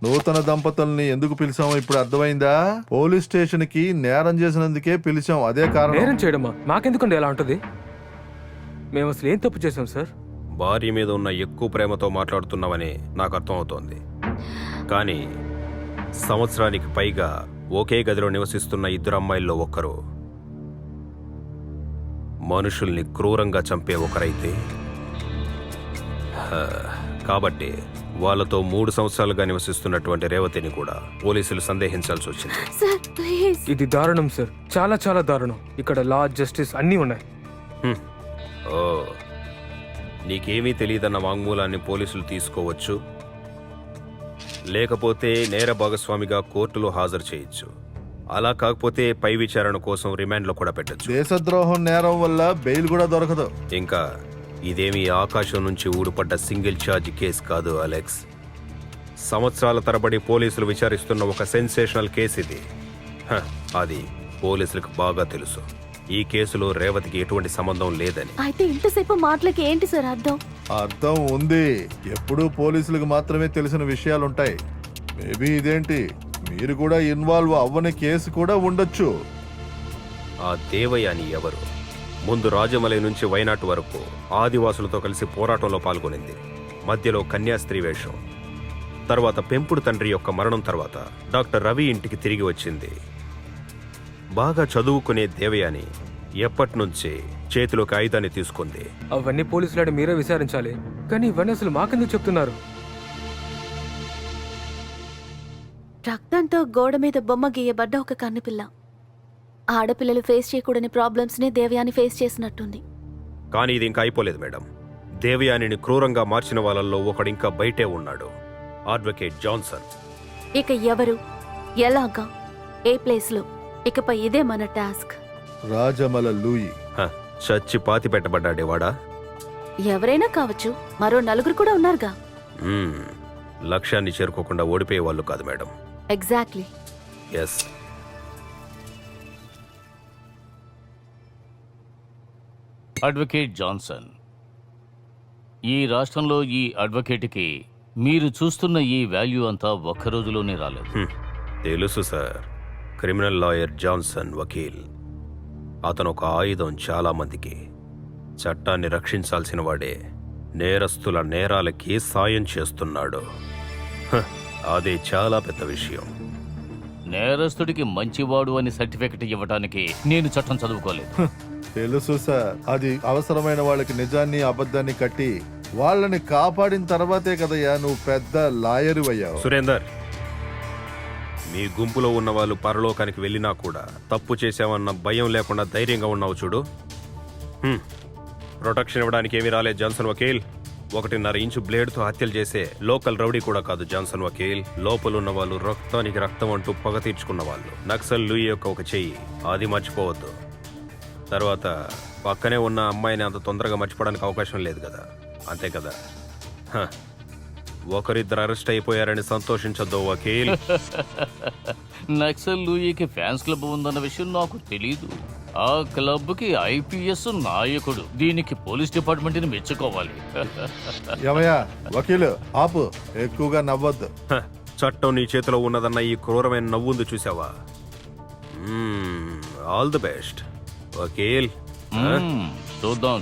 నూతన దంపతుల్ని ఎందుకు పిలిచామో ఇప్పుడు అర్థమైందా? పోలీస్ స్టేషన్ కి నేరం చేసినందుకే పిలిచాం, అదే కారణం. నేరం చేయడమా? మాకెందుకండి ఎలా ఉంటుంది? మేము అసలు ఏం తప్పు చేసాం సార్? భార్య మీద ఉన్న ఎక్కువ ప్రేమతో మాట్లాడుతున్నావని నాకు అర్థమవుతోంది. కానీ సంవత్సరానికి పైగా ఒకే గదిలో నివసిస్తున్న ఇద్దరు అమ్మాయిల్లో ఒకరు మనుషుల్ని క్రూరంగా చంపే ఒకరైతే, కాబట్టి వాళ్ళతో 3 సంవత్సరాలుగా నివసిస్తున్నటువంటి రేవతిని కూడా పోలీసులు సందేహించాల్సి వచ్చింది. ఇది దారుణం సార్, చాలా చాలా దారుణం. ఇక్కడ లా, జస్టిస్ అన్నీ ఉన్నాయి. ఓ, నీకేమీ తెలియదన్న వాంగ్మూలాన్ని పోలీసులు తీసుకోవచ్చు, లేకపోతే నేర భాగస్వామిగా కోర్టులో హాజరు చేయొచ్చు. అలా కాకపోతే పై విచారణ కోసం రిమాండ్లో కూడా పెట్టచ్చు. దేశద్రోహం నేరం వల్ల బెయిల్ కూడా దొరకదు. ఇంకా ఇదేమీ ఆకాశం నుంచి ఊడిపడ్డ సింగిల్ ఛార్జ్ కేసు కాదు అలెక్స్. సంవత్సరాల తరబడి పోలీసులు విచారిస్తున్న ఒక సెన్సేషనల్ కేసు ఇది. అది పోలీసులకు బాగా తెలుసు. ఈ కేసులో రేవతికి ఎటువంటి సంబంధం లేదని. అయితే ఇంతసేపు మాటలకి ఏంటి సార్ అర్థం? అర్థం ఉంది. ఎప్పుడూ పోలీసులకు మాత్రమే తెలిసిన విషయాలుంటాయి. మేబీ ఇదేంటి, మీరు కూడా ఇన్వాల్వ్ అవ్వని కేసు కూడా ఉండొచ్చు. ఆ దేవయ్య అని ఎవరు? ముందు రాజమలై నుంచి వైనాట్ వరకు ఆదివాసులతో కలిసి పోరాటంలో పాల్గొనింది. మధ్యలో కన్యాస్త్రీ వేషం. తర్వాత పెంపుడు తండ్రి యొక్క మరణం తర్వాత డాక్టర్ రవి ఇంటికి తిరిగి వచ్చింది. బాగా చదువుకునే దేవయాని ఎప్పటినుంచి చేతిలోకి ఆయుధాన్ని తీసుకుంది. అవన్నీ పోలీసులాడి మీరే విచారించాలి, కానీ ఇవన్నీ అసలు మాకెందుకు చెప్తున్నారు? రక్తంతో గోడ మీద బొమ్మ గీయబడ్డ ఒక కన్నుపిల్ల. ఆడపిల్లలు ఫేస్ చేయకూడని ప్రాబ్లమ్స్ ని దేవయాని ఫేస్ చేసినట్టుంది. కానీ ఇది ఇంకా అయిపోలేదు మేడం. దేవయానిని క్రూరంగా మార్చిన వాళ్ళల్లో ఒకడు ఇంకా బయటే ఉన్నాడు, అడ్వకేట్ జాన్సన్. ఇక ఎవరు, ఎలాగా, ఏ ప్లేస్ లో? ఇకపై ఇదే మన టాస్క్. రాజమల లూయి చచ్చి పాతి పెట్టబడ్డాడేవాడా? ఎవరైనా కావచ్చు, మరో 4 కూడా ఉన్నారుగా. లక్ష్యాన్ని చేరుకోకుండా ఓడిపోయే వాళ్ళు కాదు madam. Exactly. Yes. Advocate Johnson, ఈ రాష్ట్రంలో ఈ అడ్వకేట్కి మీరు చూస్తున్న ఈ వాల్యూ అంతా ఒక్క రోజులోనే రాలేదు. తెలుసు sir. Criminal lawyer Johnson Vakeel. అతను ఒక ఆయుధం చాలా మందికి. చట్టాన్ని రక్షించాల్సిన వాడే నేరస్తుల నేరాలకి సాయం చేస్తున్నాడు. అదే చాలా పెద్ద విషయం. నేరస్తుడికి మంచివాడు అని సర్టిఫికెట్ ఇవ్వడానికి నేను చట్టం చదువుకోలేదు. తెలుసు సార్, అది అవసరమైన వాళ్ళకి నిజాన్ని అబద్ధాన్ని కట్టి వాళ్ళని కాపాడిన తర్వాతే కదయ్యా నువ్వు పెద్ద లాయరు అయ్యావు. సురేందర్, మీ గుంపులో ఉన్న వాళ్ళు పరలోకానికి వెళ్ళినా కూడా తప్పు చేశామన్న భయం లేకుండా ధైర్యంగా ఉన్నావు చూడు. ప్రొటెక్షన్ ఇవ్వడానికి ఏమీ రాలేదు జాన్సన్ వకీల్. 1.5 ఇంచు బ్లేడ్తో హత్యలు చేసే లోకల్ రౌడీ కూడా కాదు జాన్సన్ వకీల్. లోపలున్న వాళ్ళు రక్తానికి రక్తం అంటూ పగ తీర్చుకున్న వాళ్ళు. నక్సల్ లూయి యొక్క ఒక చెయ్యి, అది మర్చిపోవద్దు. తర్వాత పక్కనే ఉన్న అమ్మాయిని అంత తొందరగా మర్చిపోవడానికి అవకాశం లేదు కదా, అంతే కదా? ఒకరిద్దరు అరెస్ట్ అయిపోయారని సంతోషించొద్దు వకీల్. నక్సల్ లూయికి ఫ్యాన్స్ క్లబ్ ఉందన్న విషయం నాకు తెలీదు. ఆ క్లబ్ కి ఐపీఎస్ నాయకుడు. దీనికి పోలీస్ డిపార్ట్మెంట్ ని మెచ్చుకోవాలి. ఏమయ్యా వకీలు, ఆపు, ఎక్కువగా నవ్వద్దు. చట్టం నీ చేతిలో ఉన్నదన్న ఈ క్రూరమైన నవ్వుంది చూసావా? All the best Vakeel. చూద్దాం.